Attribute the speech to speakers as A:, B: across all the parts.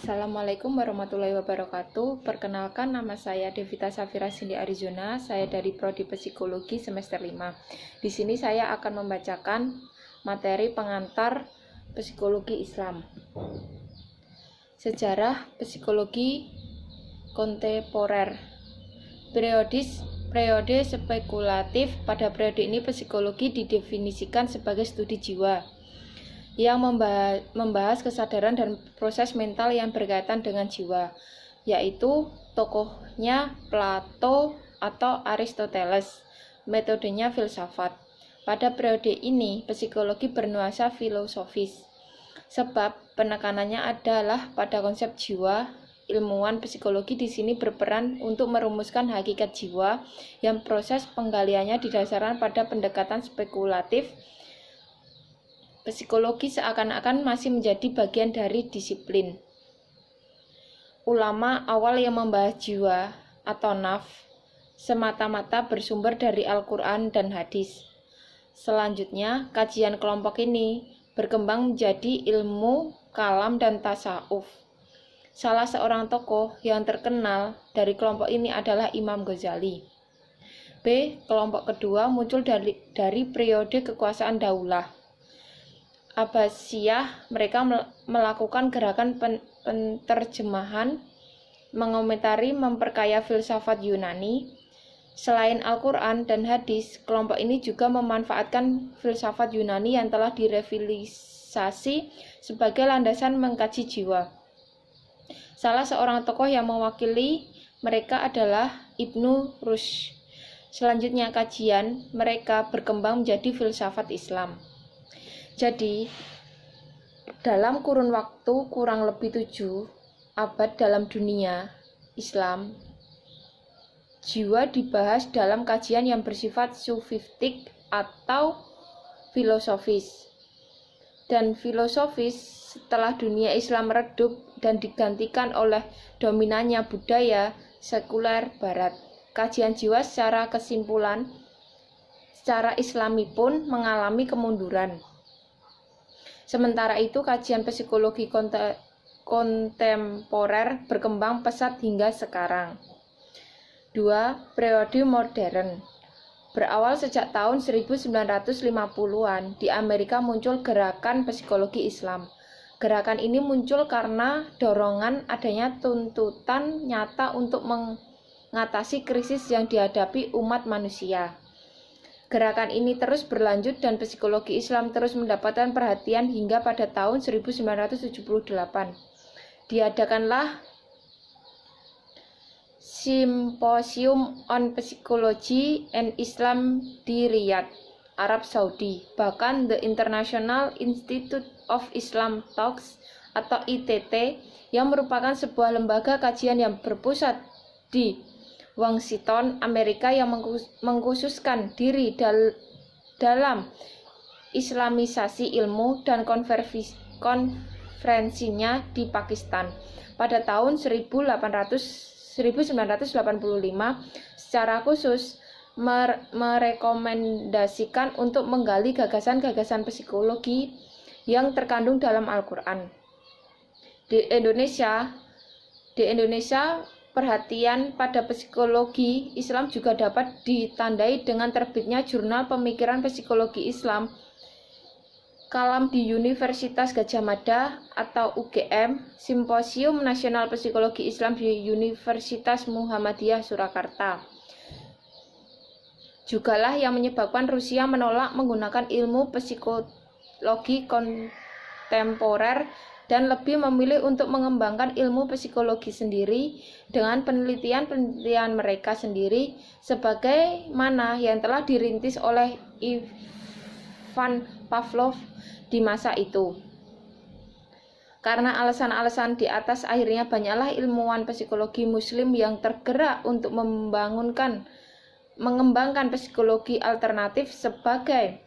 A: Assalamualaikum warahmatullahi wabarakatuh. Perkenalkan, nama saya Devita Safira Cindy Arizona. Saya dari Prodi Psikologi semester 5. Di sini saya akan membacakan materi pengantar psikologi Islam. Sejarah psikologi kontemporer. Periode spekulatif. Pada periode ini psikologi didefinisikan sebagai studi jiwa yang membahas kesadaran dan proses mental yang berkaitan dengan jiwa, yaitu tokohnya Plato atau Aristoteles, metodenya filsafat. Pada periode ini, psikologi bernuansa filosofis, sebab penekanannya adalah pada konsep jiwa. Ilmuwan psikologi di sini berperan untuk merumuskan hakikat jiwa, yang proses penggaliannya didasarkan pada pendekatan spekulatif. Psikologi seakan-akan masih menjadi bagian dari disiplin ulama awal yang membahas jiwa atau nafs semata-mata bersumber dari Al-Quran dan hadis. Selanjutnya, kajian kelompok ini berkembang menjadi ilmu kalam dan tasawuf. Salah seorang tokoh yang terkenal dari kelompok ini adalah Imam Ghazali. B. Kelompok kedua muncul dari periode kekuasaan daulah Abbasiyah. Mereka melakukan gerakan penerjemahan, mengomentari, memperkaya filsafat Yunani. Selain Al-Quran dan hadis, kelompok ini juga memanfaatkan filsafat Yunani yang telah direvilisasi sebagai landasan mengkaji jiwa. Salah seorang tokoh yang mewakili mereka adalah Ibnu Rushd. Selanjutnya, kajian mereka berkembang menjadi filsafat Islam. Jadi, dalam kurun waktu kurang lebih 7 abad dalam dunia Islam, jiwa dibahas dalam kajian yang bersifat sufistik atau filosofis. Dan filosofis setelah dunia Islam redup dan digantikan oleh dominannya budaya sekuler Barat. Kajian jiwa secara kesimpulan, secara Islami pun mengalami kemunduran. Sementara itu, kajian psikologi kontemporer berkembang pesat hingga sekarang. 2. Periode modern. Berawal sejak tahun 1950-an, di Amerika muncul gerakan psikologi Islam. Gerakan ini muncul karena dorongan adanya tuntutan nyata untuk mengatasi krisis yang dihadapi umat manusia. Gerakan ini terus berlanjut dan psikologi Islam terus mendapatkan perhatian hingga pada tahun 1978. Diadakanlah Symposium on Psychology and Islam di Riyadh, Arab Saudi. Bahkan The International Institute of Islam Talks atau ITT, yang merupakan sebuah lembaga kajian yang berpusat di Washington, Amerika, yang mengkhususkan diri dalam Islamisasi ilmu dan konferensinya di Pakistan pada tahun 1985 secara khusus merekomendasikan untuk menggali gagasan-gagasan psikologi yang terkandung dalam Al-Quran. Di Indonesia, perhatian pada psikologi Islam juga dapat ditandai dengan terbitnya Jurnal Pemikiran Psikologi Islam Kalam di Universitas Gadjah Mada atau UGM, Simposium Nasional Psikologi Islam di Universitas Muhammadiyah Surakarta. Jugalah yang menyebabkan Rusia menolak menggunakan ilmu psikologi kontemporer dan lebih memilih untuk mengembangkan ilmu psikologi sendiri dengan penelitian mereka sendiri, sebagaimana yang telah dirintis oleh Ivan Pavlov di masa itu. Karena alasan-alasan di atas, akhirnya banyaklah ilmuwan psikologi muslim yang tergerak untuk mengembangkan psikologi alternatif sebagai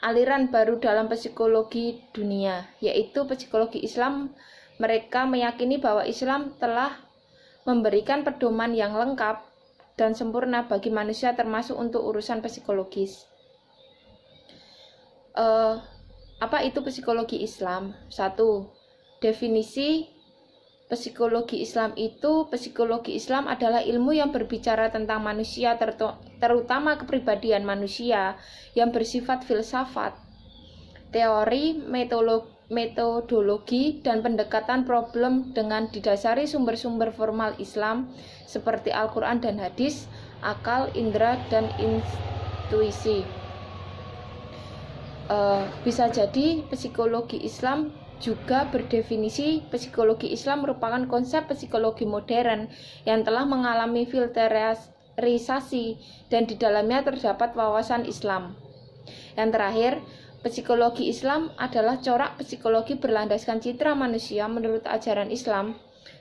A: aliran baru dalam psikologi dunia, yaitu psikologi Islam. Mereka meyakini bahwa Islam telah memberikan pedoman yang lengkap dan sempurna bagi manusia, termasuk untuk urusan psikologis. Apa itu psikologi Islam? 1. Definisi Psikologi Islam adalah ilmu yang berbicara tentang manusia, terutama kepribadian manusia yang bersifat filsafat, teori, metodologi, dan pendekatan problem dengan didasari sumber-sumber formal Islam seperti Al-Quran dan hadis, akal, indera, dan intuisi. Bisa jadi psikologi Islam juga berdefinisi psikologi Islam merupakan konsep psikologi modern yang telah mengalami filterisasi dan di dalamnya terdapat wawasan Islam. Yang terakhir, psikologi Islam adalah corak psikologi berlandaskan citra manusia menurut ajaran Islam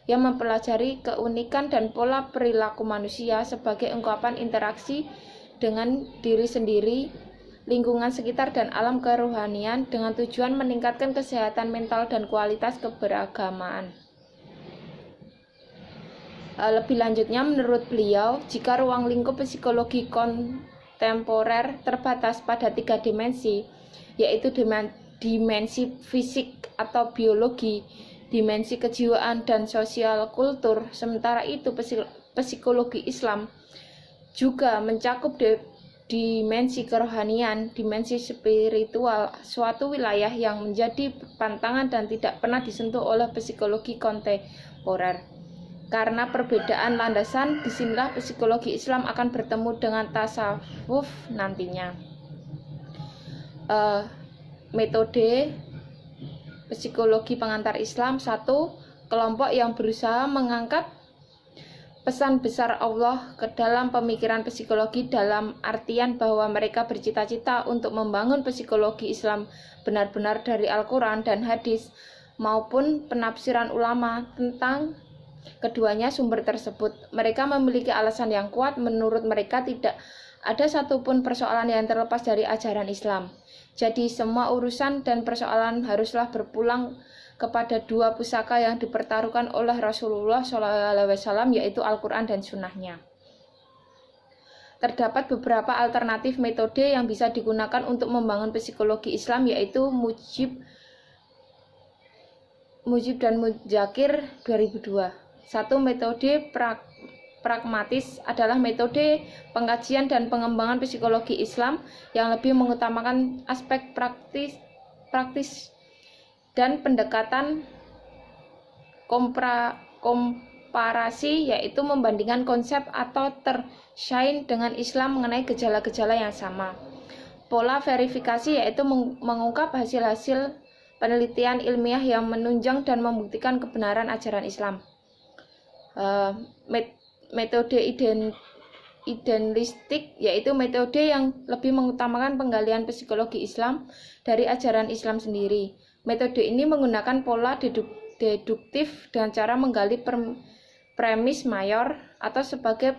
A: yang mempelajari keunikan dan pola perilaku manusia sebagai ungkapan interaksi dengan diri sendiri, lingkungan sekitar, dan alam kerohanian dengan tujuan meningkatkan kesehatan mental dan kualitas keberagamaan. Lebih lanjutnya, menurut beliau, jika ruang lingkup psikologi kontemporer terbatas pada 3 dimensi, yaitu dimensi fisik atau biologi, dimensi kejiwaan, dan sosial kultur, sementara itu psikologi Islam juga mencakup dimensi kerohanian, dimensi spiritual, suatu wilayah yang menjadi pantangan dan tidak pernah disentuh oleh psikologi kontemporer. Karena perbedaan landasan, disinilah psikologi Islam akan bertemu dengan tasawuf nantinya. Metode psikologi pengantar Islam. 1. Kelompok yang berusaha mengangkat pesan besar Allah ke dalam pemikiran psikologi dalam artian bahwa mereka bercita-cita untuk membangun psikologi Islam benar-benar dari Al-Quran dan hadis maupun penafsiran ulama tentang keduanya sumber tersebut. Mereka memiliki alasan yang kuat. Menurut mereka tidak ada satupun persoalan yang terlepas dari ajaran Islam. Jadi semua urusan dan persoalan haruslah berpulang kepada 2 pusaka yang dipertaruhkan oleh Rasulullah SAW, yaitu Al-Quran dan Sunnahnya. Terdapat beberapa alternatif metode yang bisa digunakan untuk membangun psikologi Islam, yaitu Mujib dan Mudzakir 2002. 1. Metode pragmatis adalah metode pengkajian dan pengembangan psikologi Islam yang lebih mengutamakan aspek praktis dan pendekatan komparasi, yaitu membandingkan konsep atau tersya'in dengan Islam mengenai gejala-gejala yang sama. Pola verifikasi, yaitu mengungkap hasil-hasil penelitian ilmiah yang menunjang dan membuktikan kebenaran ajaran Islam. Metode idealistik, yaitu metode yang lebih mengutamakan penggalian psikologi Islam dari ajaran Islam sendiri. Metode ini menggunakan pola deduktif dengan cara menggali premis mayor atau sebagai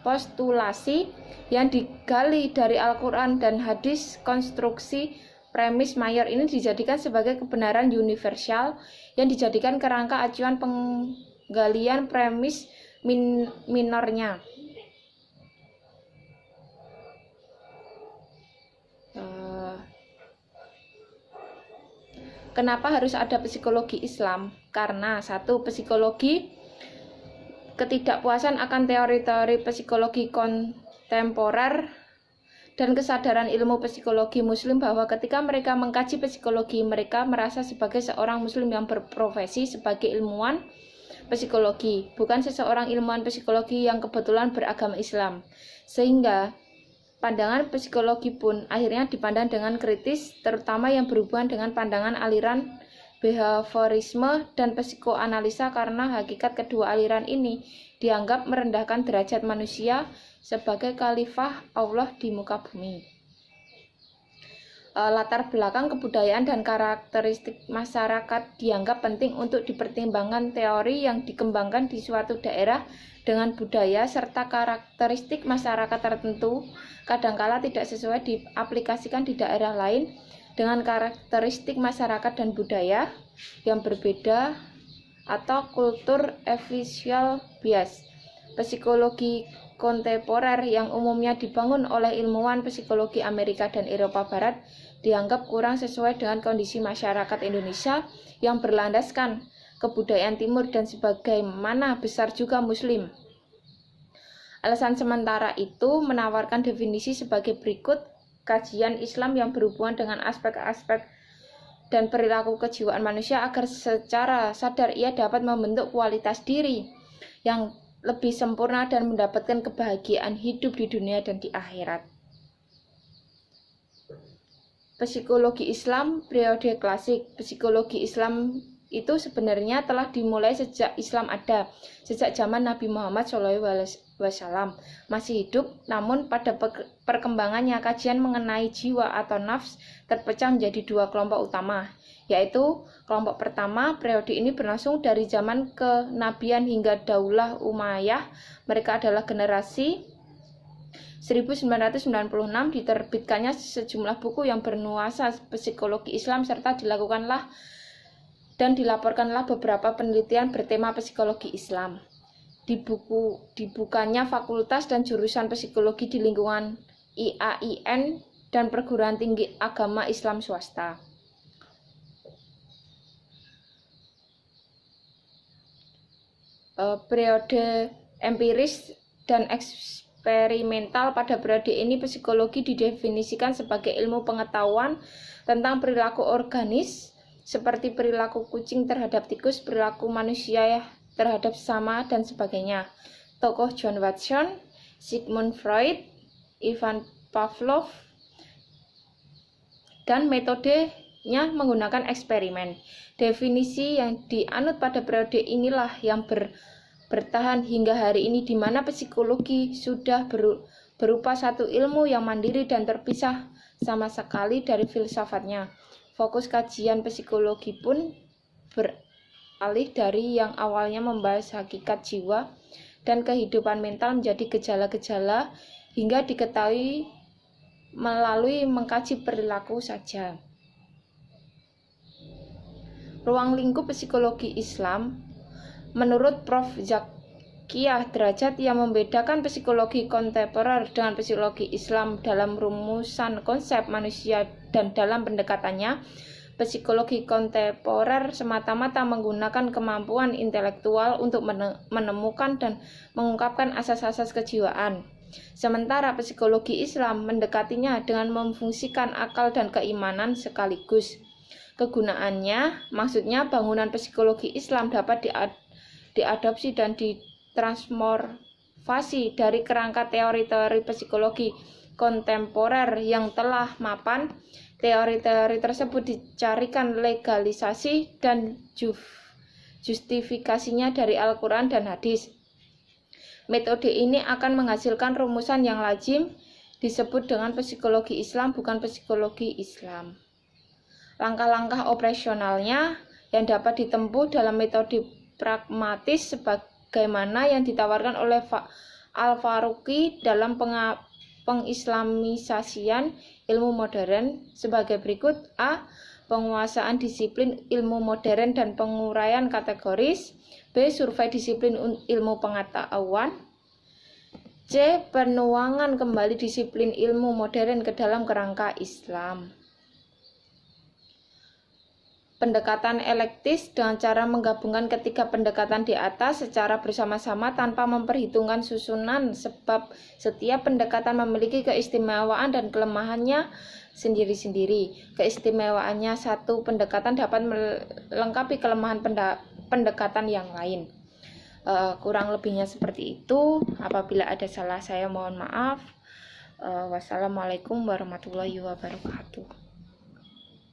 A: postulasi yang digali dari Al-Quran dan hadis. Konstruksi premis mayor ini dijadikan sebagai kebenaran universal yang dijadikan kerangka acuan penggalian premis minornya. Kenapa harus ada psikologi Islam? Karena 1. Psikologi ketidakpuasan akan teori-teori psikologi kontemporer dan kesadaran ilmu psikologi Muslim bahwa ketika mereka mengkaji psikologi, mereka merasa sebagai seorang Muslim yang berprofesi sebagai ilmuwan psikologi, bukan seseorang ilmuwan psikologi yang kebetulan beragama Islam. Sehingga pandangan psikologi pun akhirnya dipandang dengan kritis, terutama yang berhubungan dengan pandangan aliran behaviorisme dan psikoanalisa, karena hakikat kedua aliran ini dianggap merendahkan derajat manusia sebagai khalifah Allah di muka bumi. Latar belakang kebudayaan dan karakteristik masyarakat dianggap penting untuk dipertimbangkan. Teori yang dikembangkan di suatu daerah dengan budaya serta karakteristik masyarakat tertentu kadangkala tidak sesuai diaplikasikan di daerah lain dengan karakteristik masyarakat dan budaya yang berbeda atau kultur efisial bias. Psikologi kontemporer yang umumnya dibangun oleh ilmuwan psikologi Amerika dan Eropa Barat dianggap kurang sesuai dengan kondisi masyarakat Indonesia yang berlandaskan kebudayaan timur, dan sebagaimana besar juga Muslim. Alasan sementara itu menawarkan definisi sebagai berikut: kajian Islam yang berhubungan dengan aspek-aspek dan perilaku kejiwaan manusia agar secara sadar ia dapat membentuk kualitas diri yang lebih sempurna dan mendapatkan kebahagiaan hidup di dunia dan di akhirat. Psikologi Islam periode klasik. Psikologi Islam itu sebenarnya telah dimulai sejak Islam ada, sejak zaman Nabi Muhammad SAW masih hidup. Namun pada perkembangannya kajian mengenai jiwa atau nafs terpecah menjadi dua kelompok utama, yaitu kelompok pertama, periode ini berlangsung dari zaman kenabian hingga Daulah Umayyah. Mereka adalah generasi 1996. Diterbitkannya sejumlah buku yang bernuansa psikologi Islam serta dilakukanlah dan dilaporkanlah beberapa penelitian bertema psikologi Islam. Dibukanya fakultas dan jurusan psikologi di lingkungan IAIN dan perguruan tinggi agama Islam swasta. Periode empiris dan eksperimental. Pada periode ini psikologi didefinisikan sebagai ilmu pengetahuan tentang perilaku organis seperti perilaku kucing terhadap tikus, perilaku manusia terhadap sesama, dan sebagainya. Tokoh John Watson, Sigmund Freud, Ivan Pavlov, dan metodenya menggunakan eksperimen. Definisi yang dianut pada periode inilah yang bertahan hingga hari ini, di mana psikologi sudah berupa satu ilmu yang mandiri dan terpisah sama sekali dari filsafatnya. Fokus kajian psikologi pun beralih dari yang awalnya membahas hakikat jiwa dan kehidupan mental menjadi gejala-gejala hingga diketahui melalui mengkaji perilaku saja. Ruang lingkup psikologi Islam. Menurut Prof. Zakiyah Derajat, yang membedakan psikologi kontemporer dengan psikologi Islam dalam rumusan konsep manusia dan dalam pendekatannya, psikologi kontemporer semata-mata menggunakan kemampuan intelektual untuk menemukan dan mengungkapkan asas-asas kejiwaan. Sementara psikologi Islam mendekatinya dengan memfungsikan akal dan keimanan sekaligus. Kegunaannya, maksudnya bangunan psikologi Islam dapat diadopsi dan ditransformasi dari kerangka teori-teori psikologi kontemporer yang telah mapan. Teori-teori tersebut dicarikan legalisasi dan justifikasinya dari Al-Quran dan hadis. Metode ini akan menghasilkan rumusan yang lazim disebut dengan psikologi Islam, bukan psikologi Islam. Langkah-langkah operasionalnya yang dapat ditempuh dalam metode pragmatis sebagaimana yang ditawarkan oleh Al-Faruqi dalam pengislamisasian ilmu modern sebagai berikut: A. Penguasaan disiplin ilmu modern dan penguraian kategoris. B. Survei disiplin ilmu pengetahuan. C. Penuangan kembali disiplin ilmu modern ke dalam kerangka Islam. Pendekatan elektis dengan cara menggabungkan ketiga pendekatan di atas secara bersama-sama tanpa memperhitungkan susunan, sebab setiap pendekatan memiliki keistimewaan dan kelemahannya sendiri-sendiri. Keistimewaannya, satu pendekatan dapat melengkapi kelemahan pendekatan yang lain. Kurang lebihnya seperti itu. Apabila ada salah saya mohon maaf. Wassalamualaikum warahmatullahi wabarakatuh.